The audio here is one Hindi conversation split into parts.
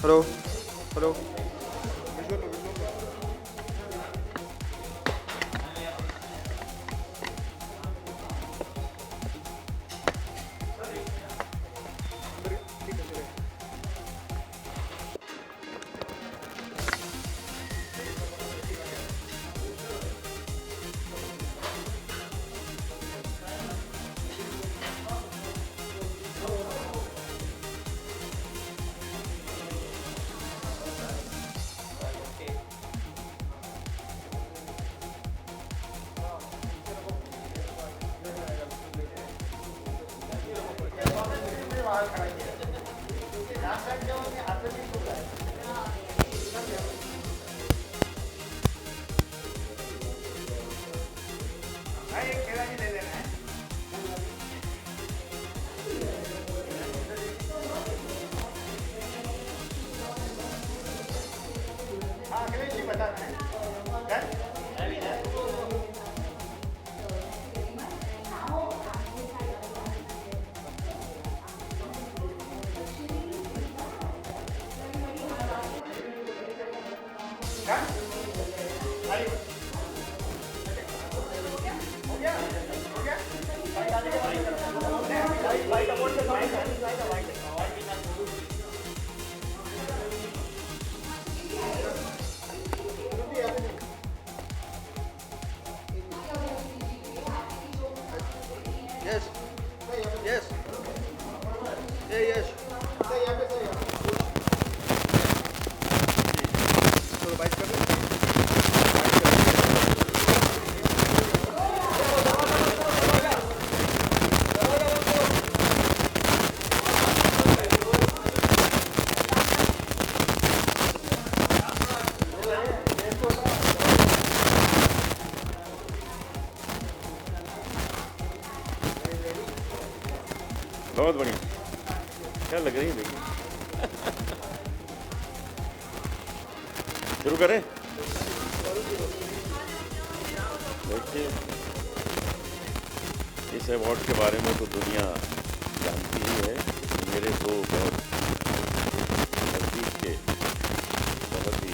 Hello hello. Yes. Yes. Yeah, yes. चलो बाइक कर लो। बहुत बढ़िया, क्या लग रही है देखिए। शुरू करें। देखिए, इस अवार्ड के बारे में तो दुनिया जानती ही है। मेरे दो बहुत नज़दीक के बहुत ही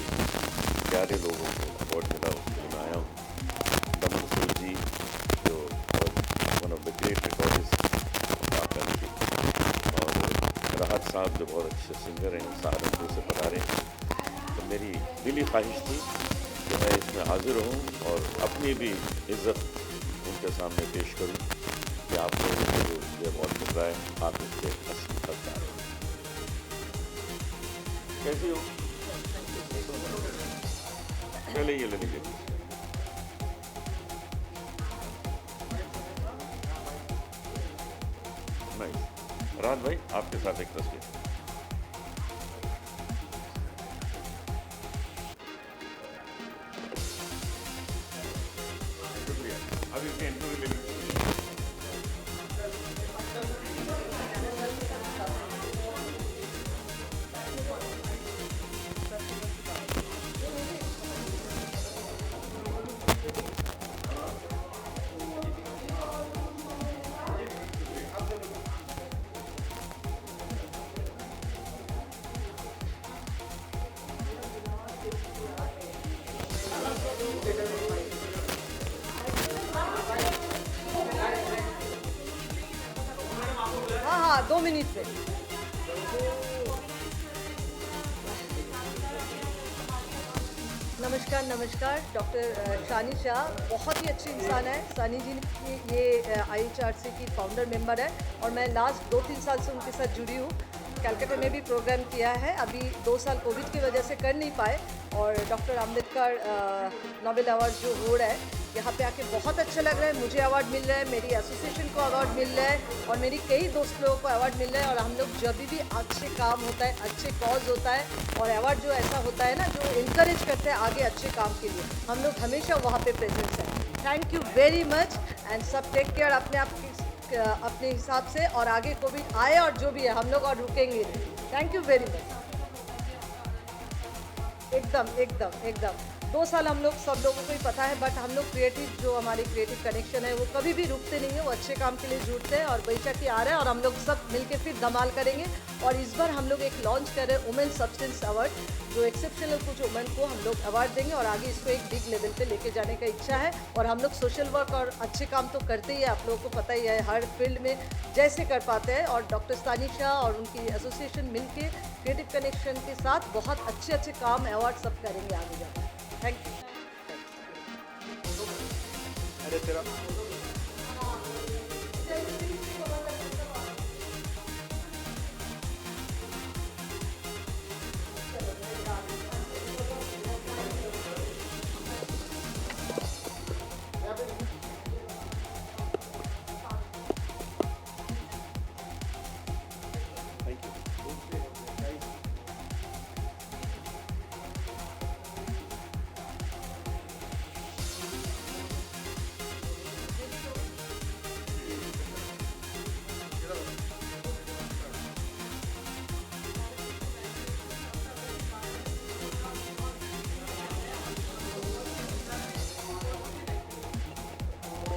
प्यारे लोगों को अवार्ड मिला, उसके लिए मैं आया हूँ। दमन सूद जी, जो one of the great recordist of country, और राहत साहब जो बहुत अच्छे सिंगर हैं, सहारनपुर से पधारे। तो मेरी दिली ख्वाहिश थी कि मैं इसमें हाजिर हूँ और अपनी भी इज़्ज़त उनके सामने पेश करूँ कि आप लोगों को जो ये अवार्ड मिल रहा है, आप इसके असली हकदार हैं। कैसी हो? पहले ये ले लीजिए। नहीं, राहत भाई आपके साथ एक तस्वीर। शुक्रिया। अब इसके इंटरव्यू ले लीजिए। हाँ 2 मिनट से। नमस्कार नमस्कार। डॉक्टर शानी शाह बहुत ही अच्छी इंसान है। शानी जी ये IHRC की फाउंडर मेंबर है और मैं लास्ट 2-3 साल से उनके साथ जुड़ी हूँ। कलकत्ता में भी प्रोग्राम किया है, अभी 2 साल कोविड की वजह से कर नहीं पाए। और डॉक्टर अम्बेडकर नोबेल अवार्ड जो हो रहा है, यहाँ पे आके बहुत अच्छा लग रहा है। मुझे अवार्ड मिल रहा है, मेरी एसोसिएशन को अवार्ड मिल रहा है और मेरी कई दोस्त लोगों को अवार्ड मिल रहा है। और हम लोग जब भी अच्छे काम होता है, अच्छे कॉज होता है और अवार्ड जो ऐसा होता है ना, जो इंकरेज करते हैं आगे अच्छे काम के लिए, हम लोग हमेशा वहाँ पे प्रेजेंट है। Thank you very much and सब टेक केयर अपने आप अपने हिसाब से, और आगे कोविड आए और जो भी है हम लोग और रुकेंगे नहीं। Thank you very much. एकदम एकदम एकदम। 2 साल हम लोग सब लोगों को ही पता है, बट हम लोग क्रिएटिव जो हमारी क्रिएटिव कनेक्शन है वो कभी भी रुकते नहीं है, वो अच्छे काम के लिए जुड़ते हैं। और बैशाखी आ रहा है और हम लोग सब मिलके फिर धमाल करेंगे। और इस बार हम लोग एक लॉन्च कर रहे हैं वुमेन सब्सटेंस अवार्ड, जो एक्सेप्शनल कुछ वुमेन को हम लोग अवार्ड देंगे और आगे इसको एक बिग लेवल पे लेके जाने का इच्छा है। और हम लोग सोशल वर्क और अच्छे काम तो करते ही है, आप लोगों को पता ही है, हर फील्ड में जैसे कर पाते हैं। और डॉक्टर सानिशा और उनकी एसोसिएशन मिलके क्रिएटिव कनेक्शन के साथ बहुत अच्छे अच्छे काम अवार्ड सब करेंगे आगे जाकर। Thank you. अरे तेरा thank you.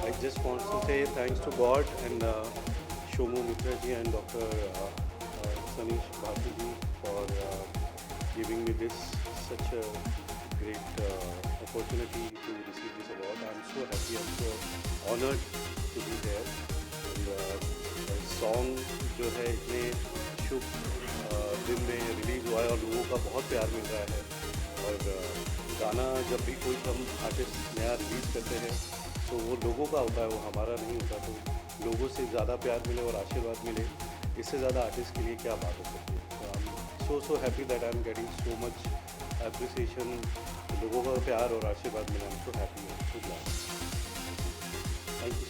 I just want to say thanks to God and Shomu Mitra ji and Dr. Sanish Bharti ji for giving me this such a great opportunity to receive this award. I'm so happy, I'm so honored to be there. And the song जो है इतने शुभ दिन में रिलीज़ हुआ है और लोगों का बहुत प्यार मिल रहा है। और गाना जब भी कोई हम आर्टिस्ट नया रिलीज़ करते हैं तो वो लोगों का होता है, वो हमारा नहीं होता। तो लोगों से ज़्यादा प्यार मिले और आशीर्वाद मिले, इससे ज़्यादा आर्टिस्ट के लिए क्या बात हो सकती है। तो I am so happy that I am getting so much appreciation, लोगों का प्यार और आशीर्वाद मिला। I am so happy, so glad. Thank you.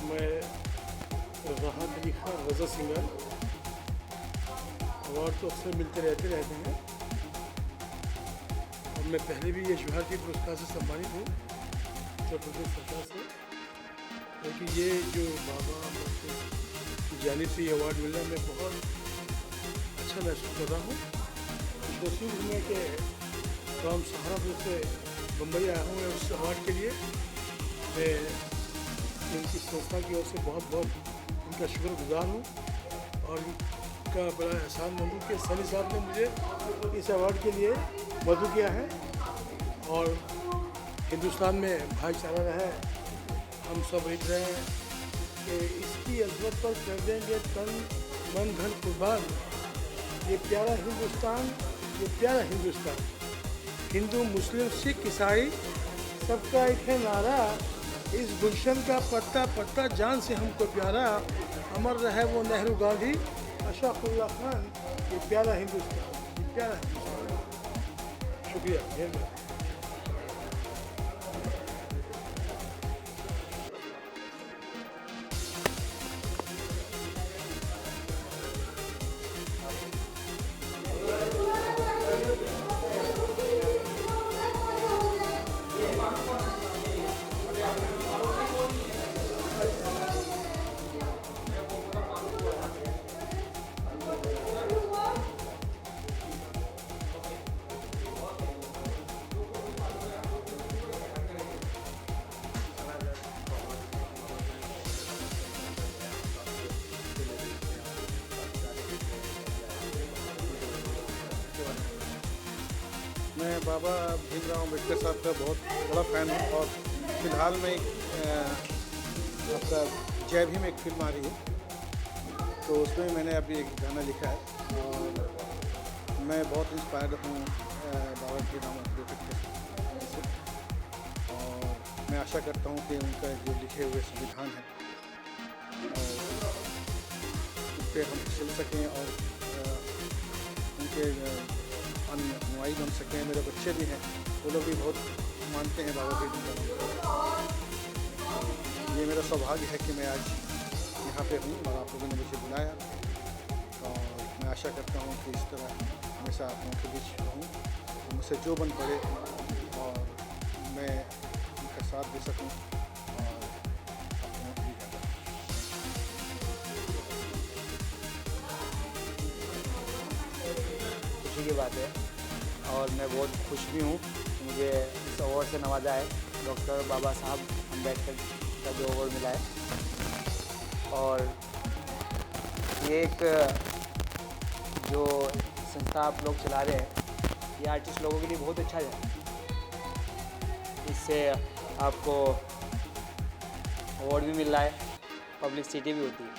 मैं राहत अली खान रज़ा सिंगर, अवार्ड तो अक्सर मिलते रहते हैं और मैं पहले भी यश भारती पुरस्कार से सम्मानित हूँ उत्तर प्रदेश सरकार से। लेकिन ये जो बाबा की जानिब से ये अवार्ड मिल रहा है, मैं बहुत अच्छा महसूस कर रहा हूँ। खुशनसीब हूँ मैं कि गाँव सहारनपुर से बम्बई आया हूँ उस अवार्ड के लिए। मैं इनकी संस्था की ओर से बहुत बहुत इनका शुक्रगुजार हूँ और इनका बड़ा एहसान मंद हूँ कि सनी साहब ने मुझे इस अवार्ड के लिए मदद किया है। और हिंदुस्तान में भाईचारा रहे, हम सब एक रहे हैं कि इसकी अजमत पर कर देंगे तन मन धन कुर्बान। ये प्यारा हिंदुस्तान, ये प्यारा हिंदुस्तान, हिंदू मुस्लिम सिख ईसाई सबका एक है नारा, इस गुलशन का पत्ता पत्ता जान से हमको प्यारा, अमर रहे वो नेहरू गांधी अशफाकुल्लाह खान। ये प्यारा हिंदुस्तान, ये प्यारा हिंदुस्तान। शुक्रिया, मेहरबानी। मैं बाबा भीमराव अम्बेडकर साहब का बहुत बड़ा फ़ैन हूँ और फिलहाल में आपका जय भीम एक फिल्म आ रही है, तो उसमें मैंने अभी एक गाना लिखा है और मैं बहुत इंस्पायर्ड हूँ बाबा भीमराव अम्बेडकर से। और मैं आशा करता हूँ कि उनका जो लिखे हुए संविधान है और उस पर हम चल सकें और उनके अनुयायी बन सकें। मेरे बच्चे भी हैं, वो लोग भी बहुत मानते हैं बाबा भीमराव। ये मेरा सौभाग्य है कि मैं आज यहाँ पे हूँ और आप लोगों ने मुझे बुलाया और मैं आशा करता हूँ कि इस तरह हमेशा आप लोगों के बीच रहूँ, मुझसे जो बन पड़े। और मैं साथ दे सकूं और अपने भी ज़्यादा। खुशी की बात है और मैं बहुत खुश भी हूँ। मुझे इस अवार्ड से नवाजा है, डॉक्टर बाबा साहब अम्बेडकर का जो अवार्ड मिला है। और ये एक जो संस्था आप लोग चला रहे हैं, ये आर्टिस्ट लोगों के लिए बहुत अच्छा है। इससे आपको अवार्ड भी मिल रहा है, पब्लिसिटी भी होती है।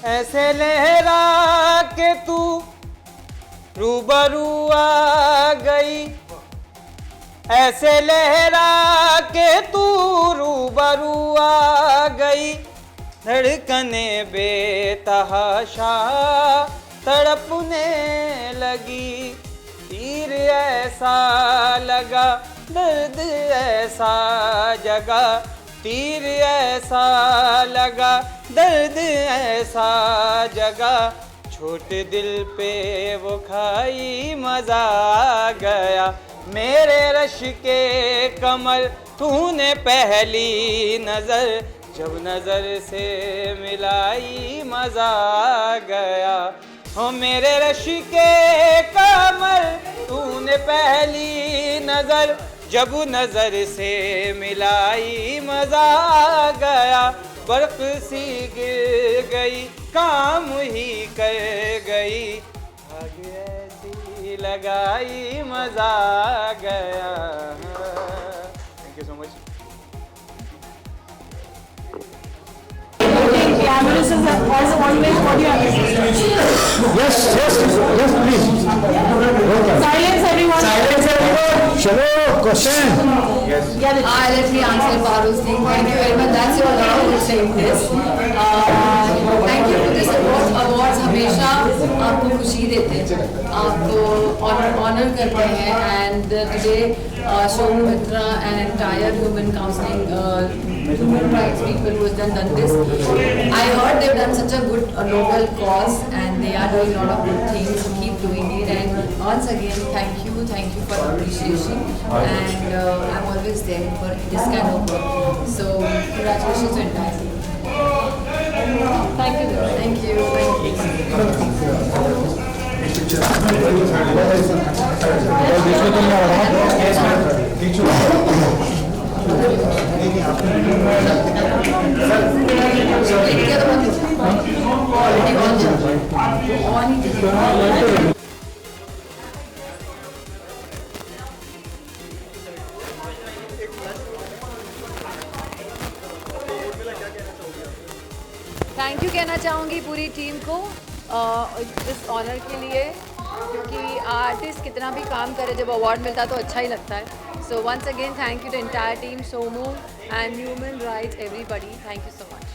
ऐसे लहरा के तू रूबरू आ गई, ऐसे लहरा के तू रूबरू आ गई, धड़कने बेतहाशा तड़पने लगी, तीर ऐसा लगा दर्द ऐसा जगा, तीर ऐसा लगा दर्द ऐसा जगा, छोटे दिल पे वो खाई मजा आ गया, मेरे रश के कमर तूने पहली नजर, जब नजर से मिलाई मजा आ गया, हो मेरे रश के कमर तूने पहली नजर, जब नजर से मिलाई मजा आ गया, बर्फ सी गिर गई काम ही कर गई, आग ऐसी लगाई मजा आ गया। Thank you so much. चलो question. Let me answer Paru's thing. Thank you very much. That's your love for saying this. Thank you for this award. Awards हमेशा आपको खुशी देते हैं, आपको ऑनर करते हैं, and today Shomu Mitra and entire human counseling human rights people who has done this. I heard they've done such a good noble cause and they are doing a lot of good things. So keep doing it, and once again thank you for appreciation, and I'm always there for this kind of work. So congratulations to entire team. Thank you. Thank you. Thank you कहना चाहूँगी पूरी टीम को इस ऑनर के लिए, क्योंकि आर्टिस्ट कितना भी काम करे जब अवार्ड मिलता है तो अच्छा ही लगता है। So once again thank you to entire team, Somu and human rights everybody, thank you so much.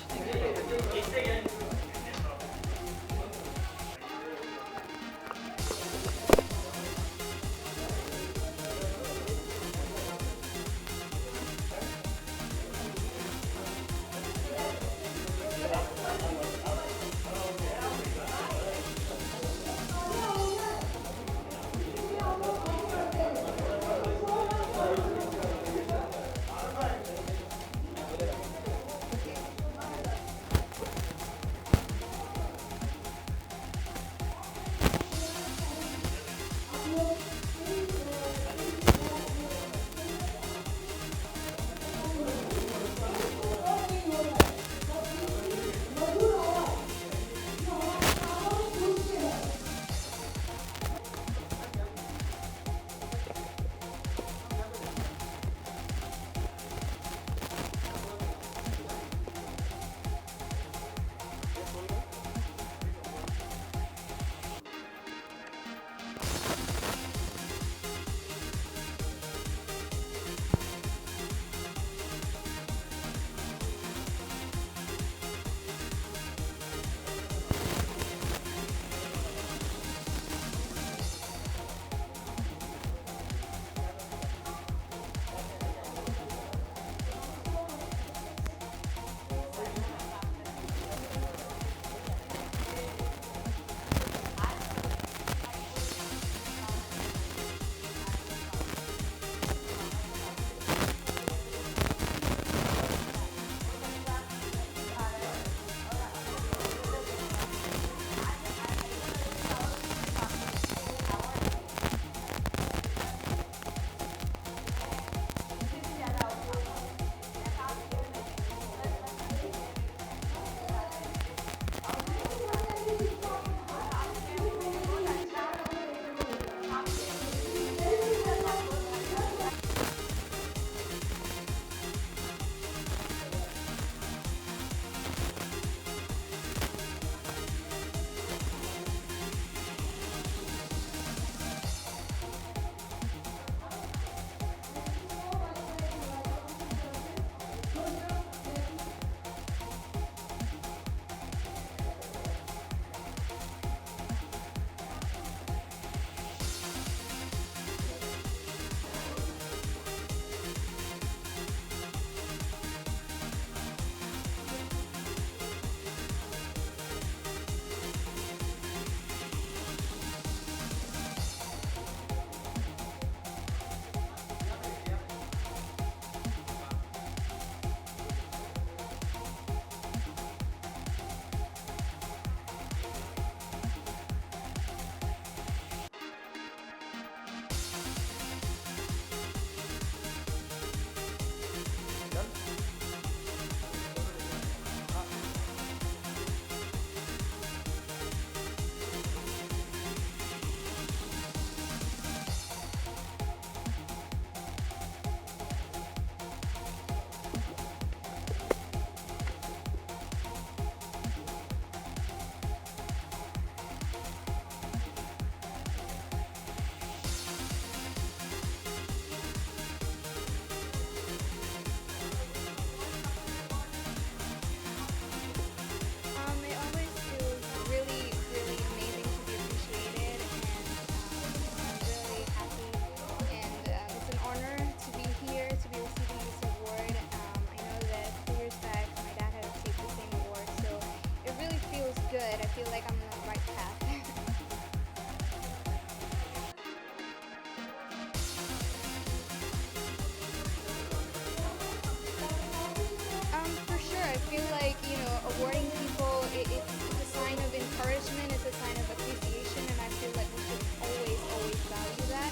I feel like, you know, awarding people, it's a sign of encouragement, it's a sign of appreciation, and I feel like we should always value that.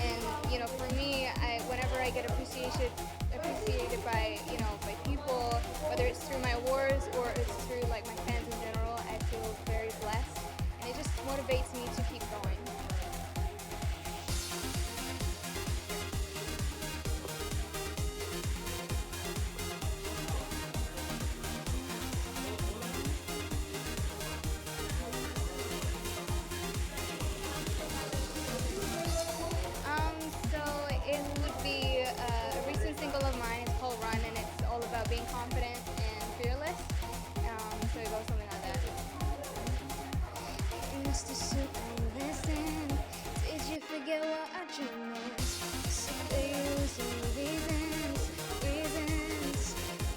And, you know, for me, whenever I get appreciated by, you know, by people, whether it's through my awards or it's through, like, my fans in general, I feel very blessed, and it just motivates me to keep going. So it would be a recent single of mine. It's called Run, and it's all about being confident and fearless. So it goes something like that. Used to sit and listen. Did you forget what our dream was? So they use reasons.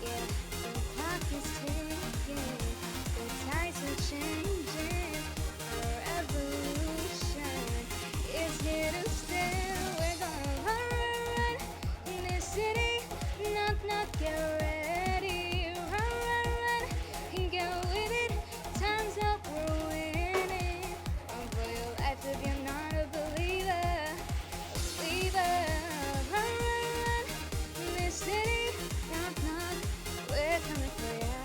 Yeah, the clock is ticking. The tides are changing. Our revolution is here to stay. We're gonna run in this city. Knock, get ready. Run, get with it. Time's up, we're winning. Run for your life if you're not a believer. Run in this city. Knock, we're coming for you.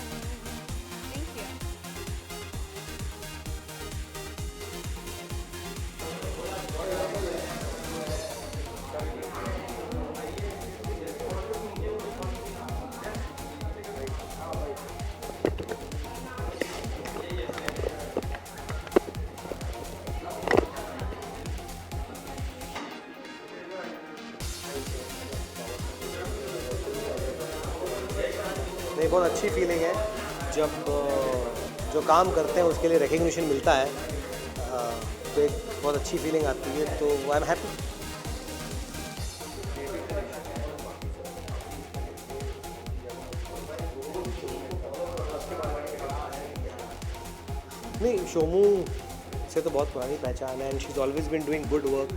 Thank you. नहीं, बहुत अच्छी फीलिंग है जब जो काम करते हैं उसके लिए रिकग्निशन मिलता है, तो एक बहुत अच्छी फीलिंग आती है, तो आई एम हैप्पी। नहीं, शोमू से तो बहुत पुरानी पहचान है and she is always been doing good work.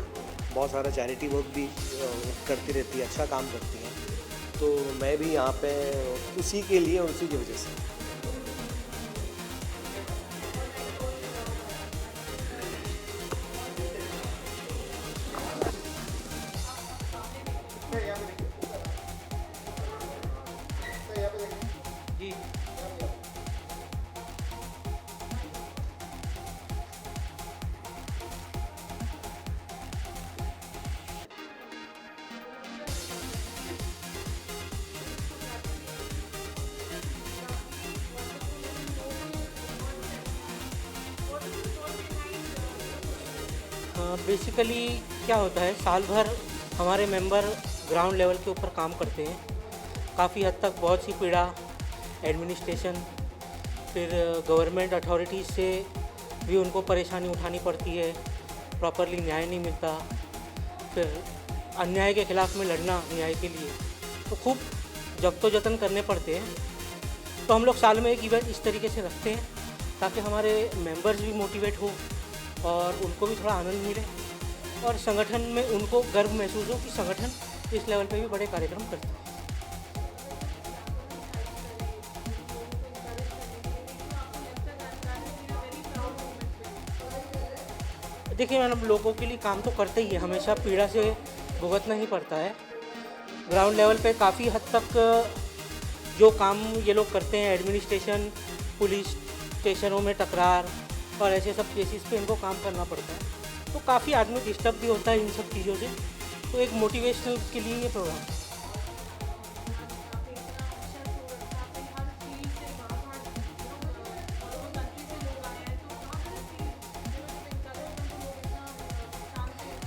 बहुत सारा चैरिटी वर्क भी करती रहती है, अच्छा काम करती है, तो मैं भी यहाँ पे उसी के लिए और उसी की वजह से। बेसिकली क्या होता है, साल भर हमारे मेंबर ग्राउंड लेवल के ऊपर काम करते हैं। काफ़ी हद तक बहुत सी पीड़ा एडमिनिस्ट्रेशन, फिर गवर्नमेंट अथॉरिटीज़ से भी उनको परेशानी उठानी पड़ती है, प्रॉपरली न्याय नहीं मिलता, फिर अन्याय के ख़िलाफ़ में लड़ना न्याय के लिए, तो खूब जद्दोजहद करने पड़ते हैं। तो हम लोग साल में एक इवेंट इस तरीके से रखते हैं ताकि हमारे मेंबर्स भी मोटिवेट हो और उनको भी थोड़ा आनंद मिले और संगठन में उनको गर्व महसूस हो कि संगठन इस लेवल पे भी बड़े कार्यक्रम करता है। देखिए मैडम, लोगों के लिए काम तो करते ही है, हमेशा पीड़ा से भुगतना ही पड़ता है। ग्राउंड लेवल पे काफ़ी हद तक जो काम ये लोग करते हैं, एडमिनिस्ट्रेशन, पुलिस स्टेशनों में टकरार और ऐसे सब केसेस पे इनको काम करना पड़ता है, तो काफ़ी आदमी डिस्टर्ब भी होता है इन सब चीज़ों से। तो एक मोटिवेशनल के लिए ये प्रोग्राम।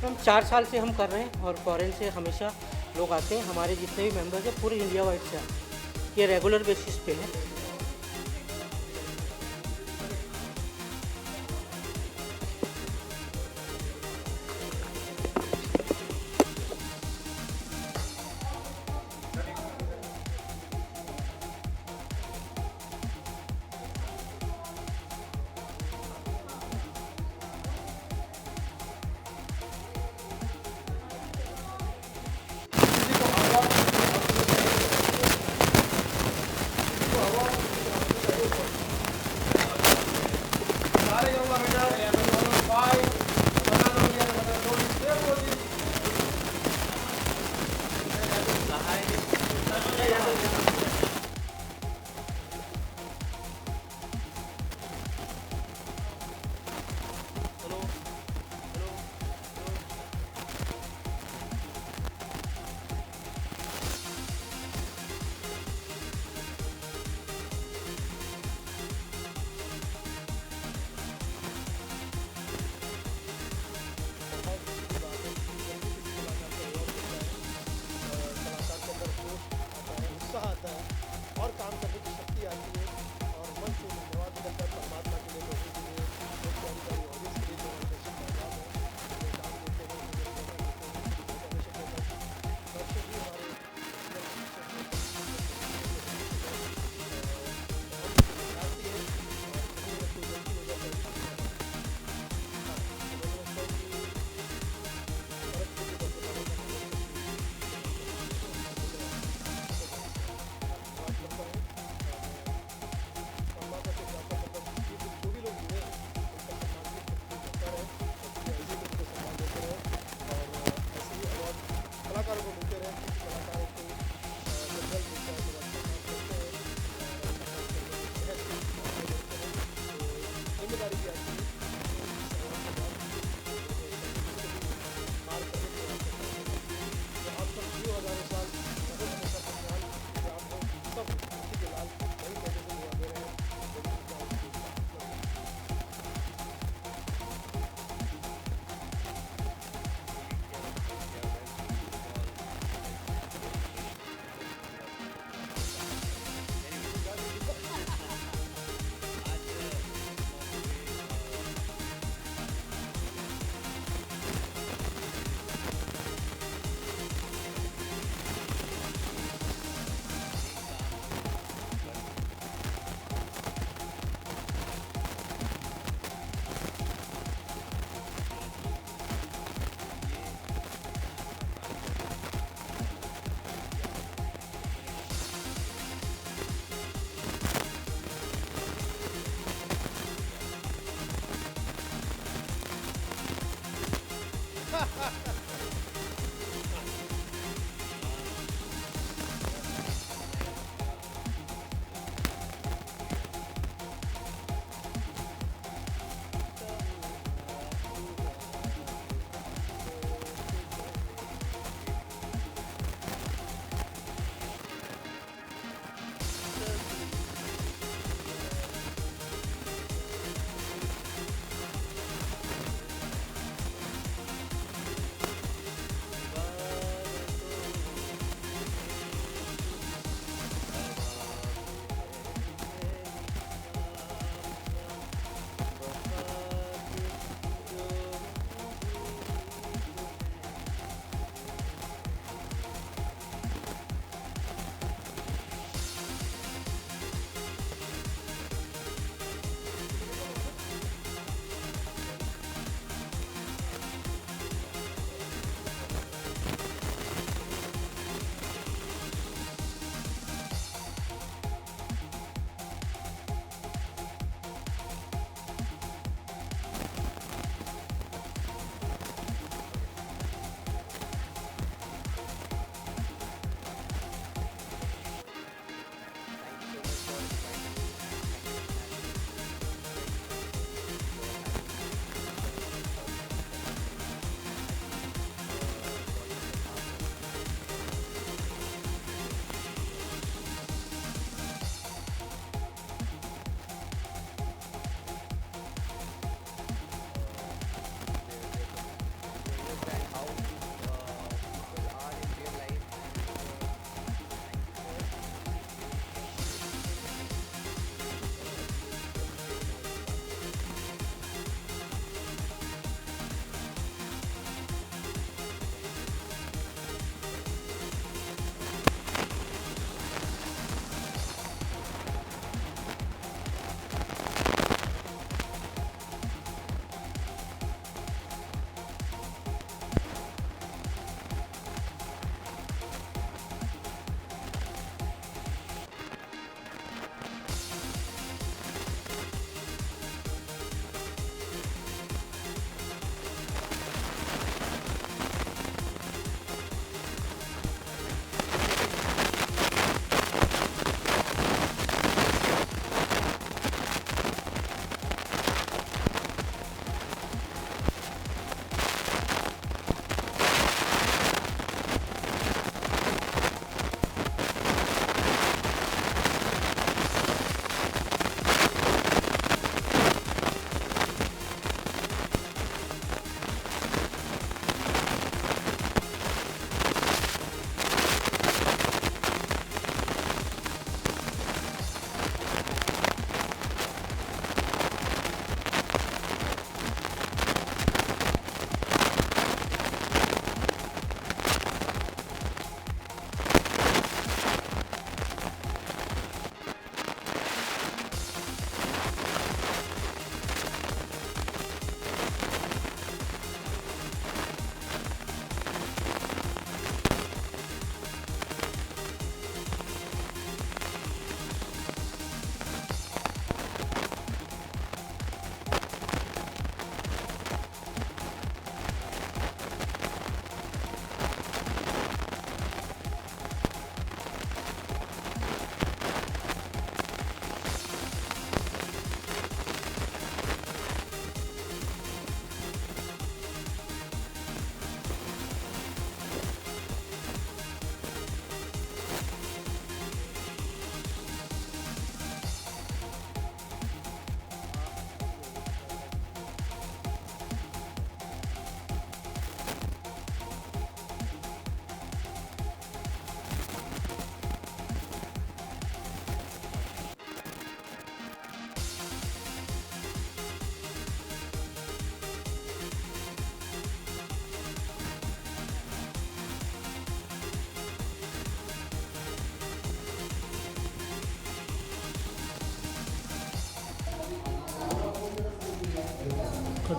हम 4 साल से हम कर रहे हैं और फॉरेन से हमेशा लोग आते हैं। हमारे जितने भी मेंबर्स हैं पूरे इंडिया वाइड से आते हैं, ये रेगुलर बेसिस पे है।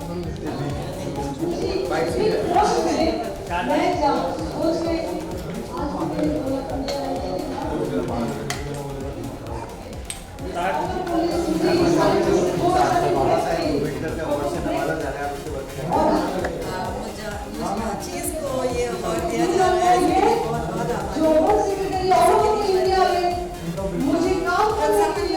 चीज़ को ये अवार्ड दिया जा रहा है, इसके लिए बहुत बहुत आभार। मुझे काम करने के लिए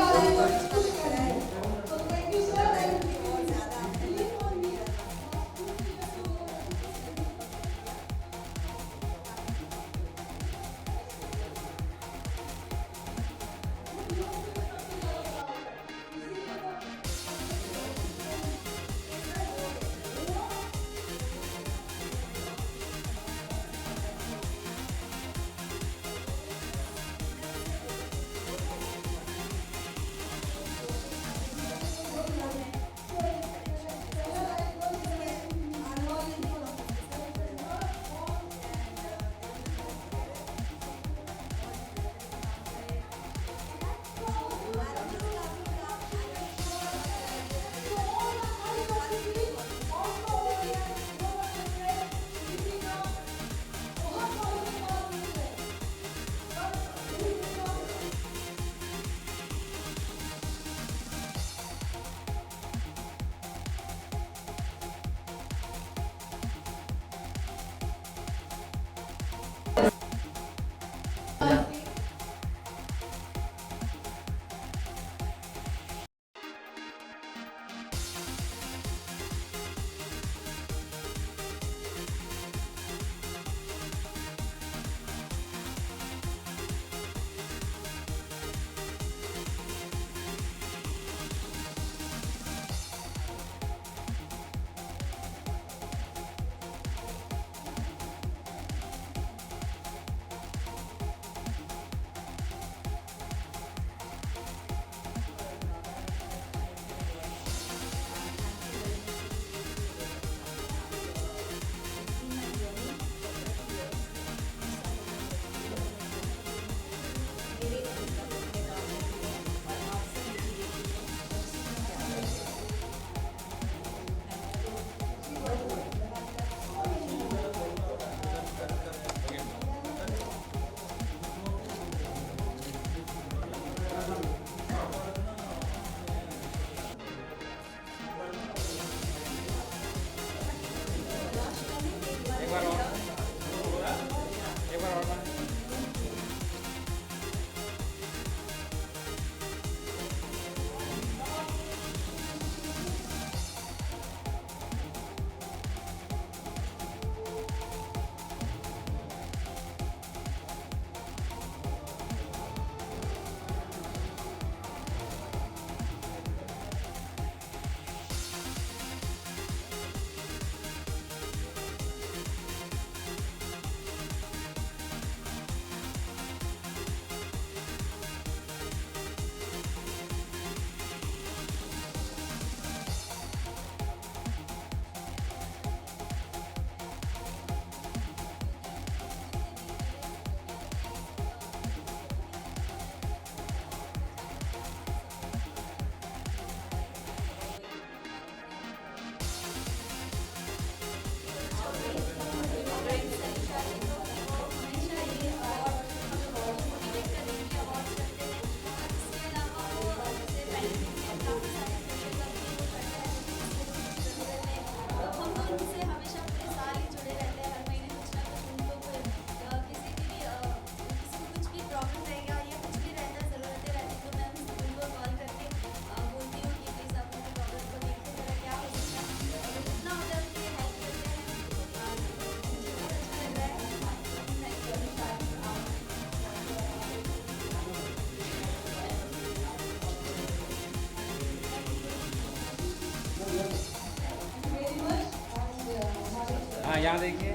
हाँ यहाँ देखिए,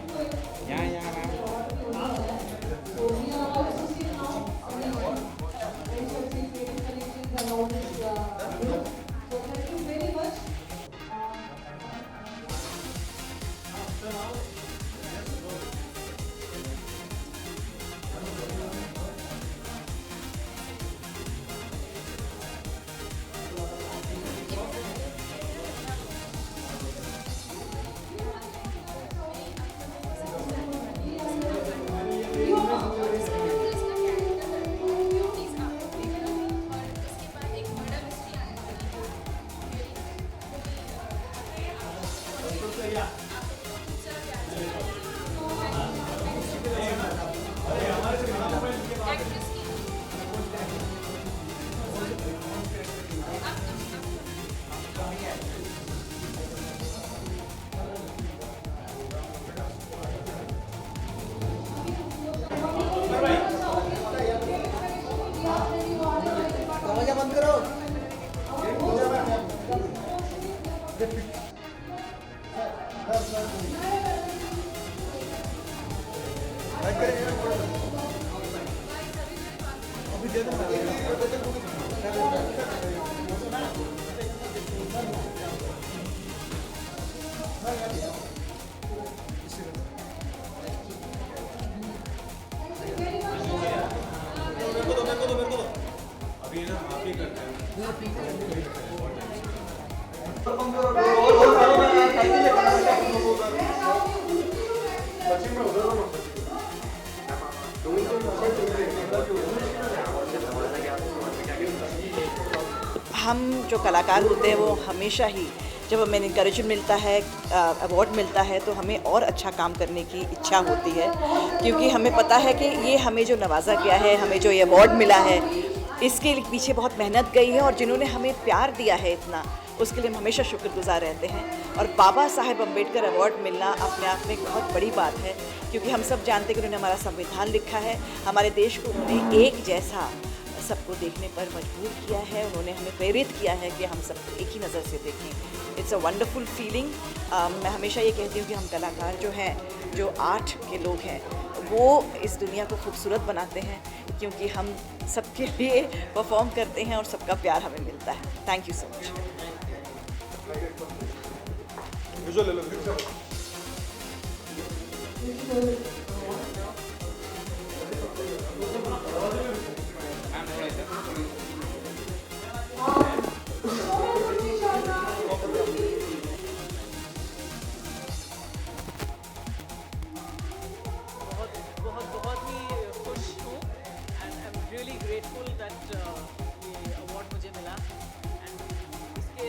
यहाँ हम जो कलाकार होते हैं वो हमेशा ही जब हमें इनकरेजमेंट मिलता है, अवार्ड मिलता है, तो हमें और अच्छा काम करने की इच्छा होती है, क्योंकि हमें पता है कि ये हमें जो नवाजा गया है, हमें जो ये अवार्ड मिला है, इसके पीछे बहुत मेहनत गई है और जिन्होंने हमें प्यार दिया है इतना, उसके लिए हम हमेशा शुक्रगुजार रहते हैं। और बाबा साहेब अम्बेडकर अवार्ड मिलना अपने आप में एक बहुत बड़ी बात है, क्योंकि हम सब जानते हैं कि उन्होंने हमारा संविधान लिखा है, हमारे देश को उन्होंने एक जैसा सबको देखने पर मजबूर किया है, उन्होंने हमें प्रेरित किया है कि हम सबको एक ही नज़र से देखें। It's a wonderful feeling. मैं हमेशा ये कहती हूँ कि हम कलाकार जो हैं, जो आर्ट के लोग हैं, वो इस दुनिया को खूबसूरत बनाते हैं, क्योंकि हम सबके लिए परफॉर्म करते हैं और सबका प्यार हमें मिलता है। Thank you so much. बहुत ही खुश हूँ and I am really grateful that ये अवार्ड मुझे मिला एंड इससे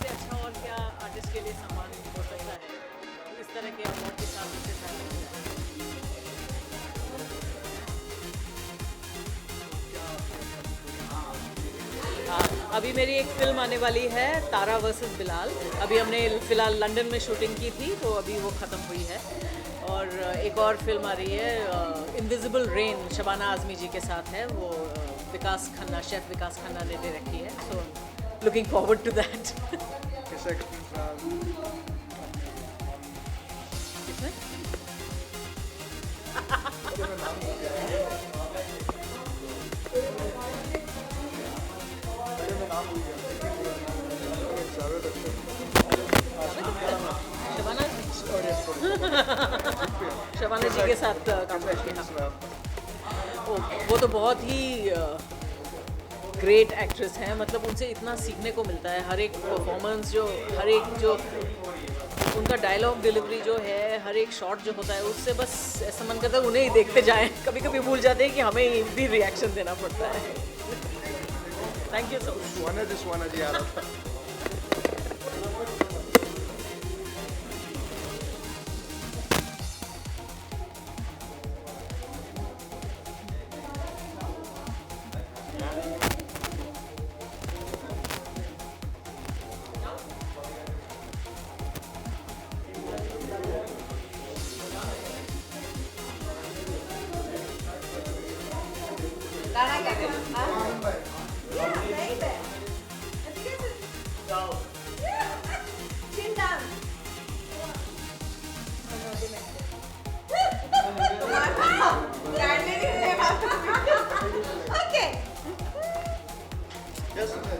अच्छा और क्या आर्टिस्ट के लिए सम्मान हो सकता है। इस तरह के अवार्ड के साथ इससे अभी मेरी एक फिल्म आने वाली है, तारा वर्सेस बिलाल। अभी हमने फ़िलहाल लंदन में शूटिंग की थी, तो अभी वो ख़त्म हुई है। और एक और फिल्म आ रही है, इनविजिबल रेन, शबाना आज़मी जी के साथ है, वो विकास खन्ना, शेफ़ विकास खन्ना ने दे रखी है। So looking forward to that. Shabana ji के साथ काम करती हैं। वो तो बहुत ही ग्रेट एक्ट्रेस हैं, मतलब उनसे इतना सीखने को मिलता है। हर एक परफॉर्मेंस जो उनका डायलॉग डिलीवरी जो है, हर एक शॉट जो होता है, उससे बस ऐसा मन करता है उन्हें ही देखते जाएं। कभी कभी भूल जाते हैं कि हमें भी रिएक्शन देना पड़ता है। Thank you so much.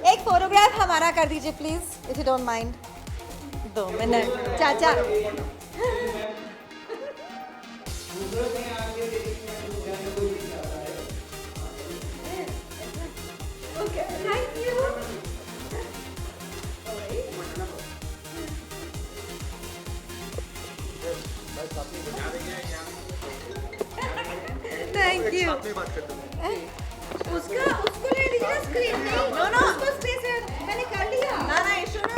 एक फोटोग्राफ हमारा कर दीजिए please, if you don't mind. 2 minute चाचा। Thank you. उसको ले लीजिए स्क्रीन में। नो उसको स्पेस है, मैंने कर लिया। ना इशू ना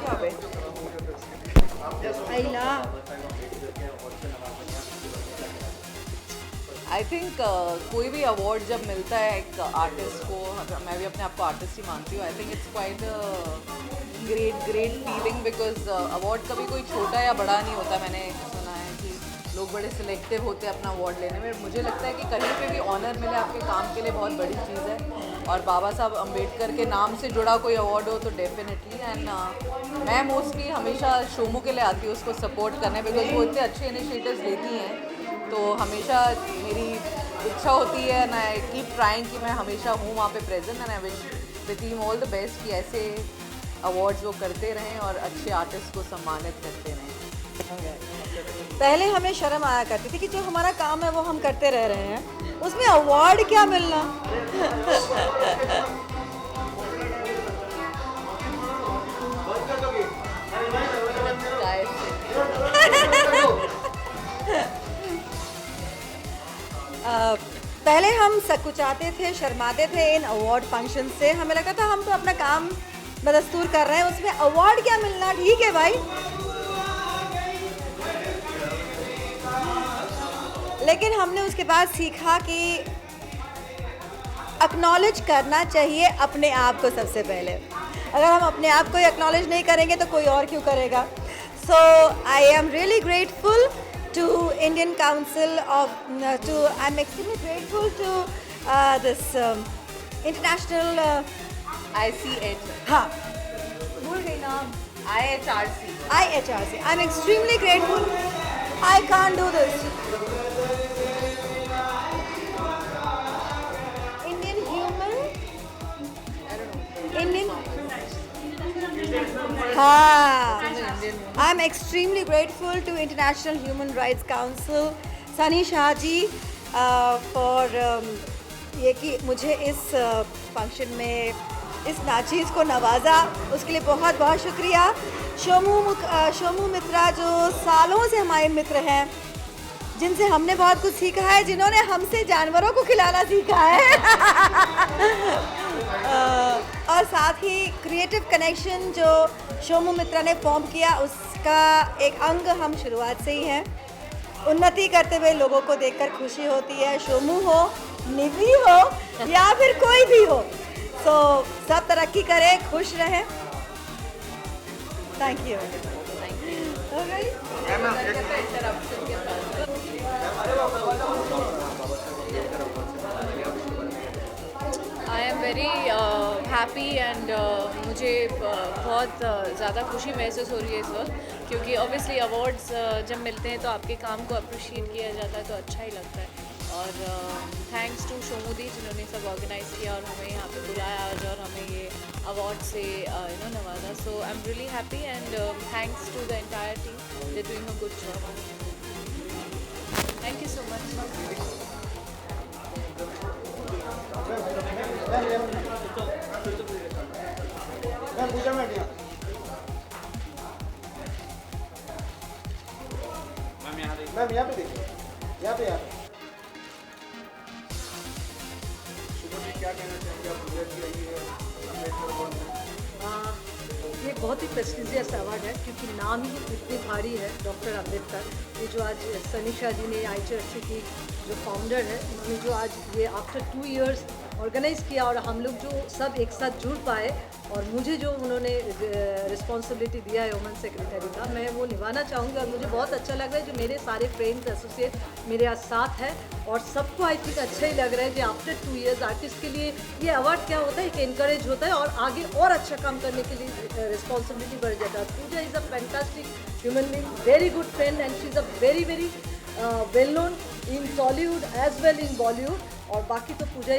क्या बे आइला। आई थिंक कोई भी अवार्ड जब मिलता है एक आर्टिस्ट को, मैं भी अपने आप को आर्टिस्ट ही मानती हूँ, I think it's quite great feeling, because award कभी कोई छोटा या बड़ा नहीं होता। मैंने सुना है कि लोग बड़े सिलेक्टिव होते हैं अपना अवार्ड लेने में। मुझे लगता है कि कहीं पे भी ऑनर मिले आपके काम के लिए बहुत बड़ी चीज़ है, और बाबा साहब अम्बेडकर के नाम से जुड़ा कोई अवार्ड हो तो डेफिनेटली। एंड मैं मोस्टली हमेशा शोमू के लिए आती हूँ उसको सपोर्ट करने, बिकॉज वो इतने अच्छे इनिशिएटिव्स लेती हैं, तो हमेशा मेरी इच्छा होती है एंड आई कीप ट्राइंग कि मैं हमेशा हूँ वहाँ पे present. And I wish the team all the best कि ऐसे अवार्ड्स वो करते रहें और अच्छे आर्टिस्ट को सम्मानित करते रहें। पहले हमें शर्म आया करती थी कि जो हमारा काम है वो हम करते रह रहे हैं, उसमें अवार्ड क्या मिलना। पहले हम सकुचाते थे, शर्माते थे इन अवार्ड फंक्शन से। हमें लगता था हम तो अपना काम बदस्तूर कर रहे हैं, उसमें अवार्ड क्या मिलना, ठीक है भाई। लेकिन हमने उसके बाद सीखा कि एक्नॉलेज करना चाहिए अपने आप को सबसे पहले। अगर हम अपने आप को एक्नॉलेज नहीं करेंगे तो कोई और क्यों करेगा। So I am really grateful to Indian Council of I'm extremely grateful to this international ICH हाँ भूल गई नाम IHRC I'm extremely grateful. I can't do this. I'm extremely grateful to International Human Rights Council, Sunny Shah ji for ये कि मुझे इस फंक्शन में इस नाचीज़ को नवाजा, उसके लिए बहुत बहुत शुक्रिया। शोमू मित्रा जो सालों से हमारे मित्र हैं, जिनसे हमने बहुत कुछ सीखा है, जिन्होंने हमसे जानवरों को खिलाना सीखा है। और साथ ही क्रिएटिव कनेक्शन जो शोमू मित्रा ने फॉर्म किया, उसका एक अंग हम शुरुआत से ही हैं। उन्नति करते हुए लोगों को देखकर खुशी होती है, शोमू हो, निधि हो या फिर कोई भी हो। सो सब तरक्की करें, खुश रहें। Thank you. I am very happy and मुझे बहुत ज़्यादा खुशी महसूस हो रही है इस वक्त, क्योंकि ऑब्वियसली अवार्ड्स जब मिलते हैं तो आपके काम को अप्रिशिएट किया जाता है तो अच्छा ही लगता है। और थैंक्स टू शोमू दी जिन्होंने सब ऑर्गेनाइज़ किया और हमें यहाँ पे बुलाया आज और हमें ये अवार्ड से नवाजा। So I am really happy and thanks to the entire team, they doing a good job. Thank you so much. Ma'am यहाँ पे देखिए, यहाँ पे क्या कहना चाहेंगे आप? ये बहुत ही प्रेस्टिजियस अवार्ड है क्योंकि नाम ही इतनी भारी है, डॉक्टर अम्बेडकर। ये जो आज सनी शाह जी ने IHRC की जो फाउंडर है, इसने जो आज ये आफ्टर 2 इयर्स ऑर्गेनाइज़ किया और हम लोग जो सब एक साथ जुड़ पाए और मुझे जो उन्होंने रिस्पॉन्सिबिलिटी दिया है वुमेन सेक्रेटरी का, मैं वो निभाना चाहूँगी। और मुझे बहुत अच्छा लग रहा है जो मेरे सारे फ्रेंड्स एसोसिएट मेरे साथ है और सबको आई थिंक अच्छा ही लग रहा है कि आफ्टर 2 इयर्स आर्टिस्ट के लिए ये अवार्ड क्या होता है, एक इनकरेज होता है और आगे और अच्छा काम करने के लिए रिस्पॉन्सिबिलिटी बढ़ जाता है। Pooja is a fantastic human being, very good friend and she is a very well known in Tollywood as well in Bollywood. और बाकी तो पूजा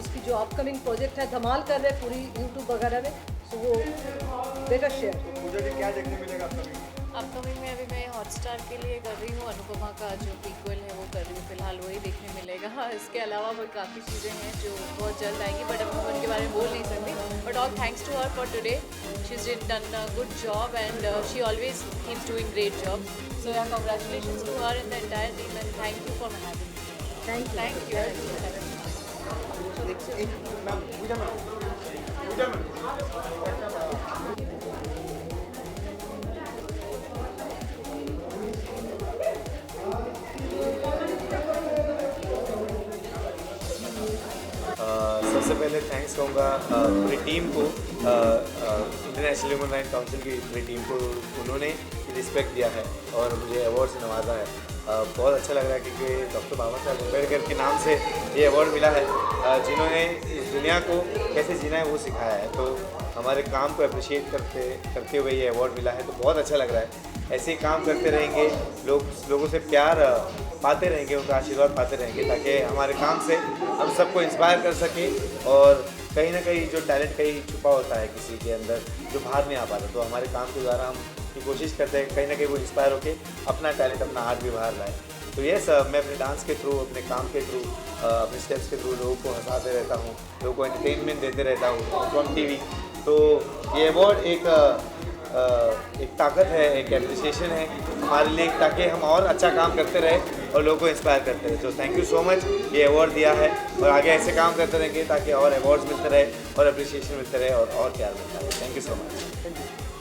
उसकी जो अपकमिंग प्रोजेक्ट है धमाल कर रहे हैं पूरी यूट्यूब वगैरह में, सो वो बेटर शेयर। पूजा जी क्या देखने मिलेगा अपकमिंग में? अभी मैं हॉटस्टार के लिए कर रही हूँ, अनुपमा का जो प्रीक्वल है वो कर रही हूँ, फिलहाल वही देखने मिलेगा। इसके अलावा भी काफ़ी चीज़ें हैं जो बहुत जल्द आएंगी, बट अब मैं उनके बारे में बोल नहीं सकती। But all thanks to her for today, she is done a good job and she always keeps doing great job. So yeah congratulations to her and the entire team and thank you for having me. Thank you. सबसे पहले थैंक्स कहूँगा पूरी टीम को, इंटरनेशनल ह्यूमन राइट काउंसिल की पूरी टीम को। उन्होंने रिस्पेक्ट दिया है और मुझे अवार्ड से नवाजा है। बहुत अच्छा लग रहा है क्योंकि डॉक्टर बाबा साहब अम्बेडकर के नाम से ये अवार्ड मिला है, जिन्होंने इस दुनिया को कैसे जीना है वो सिखाया है। तो हमारे काम को अप्रिशिएट करते हुए ये अवार्ड मिला है, तो बहुत अच्छा लग रहा है। ऐसे ही काम करते रहेंगे, लोगों से प्यार पाते रहेंगे, उनका आशीर्वाद पाते रहेंगे, ताकि हमारे काम से हम सबको इंस्पायर कर सकें। और कहीं ना कहीं जो टैलेंट कहीं छुपा होता है किसी के अंदर जो बाहर नहीं आ पाता, तो हमारे काम के द्वारा हम की कोशिश करते हैं कहीं ना कहीं वो इंस्पायर होकर अपना टैलेंट, अपना आर्ट भी बाहर लाए। तो यस, मैं अपने डांस के थ्रू, अपने काम के थ्रू, अपने स्टेप्स के थ्रू लोगों को हंसाते रहता हूँ, लोगों को एंटरटेनमेंट देते रहता हूँ फ्रॉम टीवी। तो ये अवार्ड एक ताकत है, एक एप्रिसिएशन है हमारे लिए, ताकि हम और अच्छा काम करते रहे और लोगों को इंस्पायर करते रहे। तो थैंक यू सो मच, ये अवार्ड दिया है और आगे ऐसे काम करते रहेंगे ताकि और अवार्ड्स मिलते रहे और अप्रिसिएशन मिलते रहे और प्यार मिलता रहे। Thank you so much.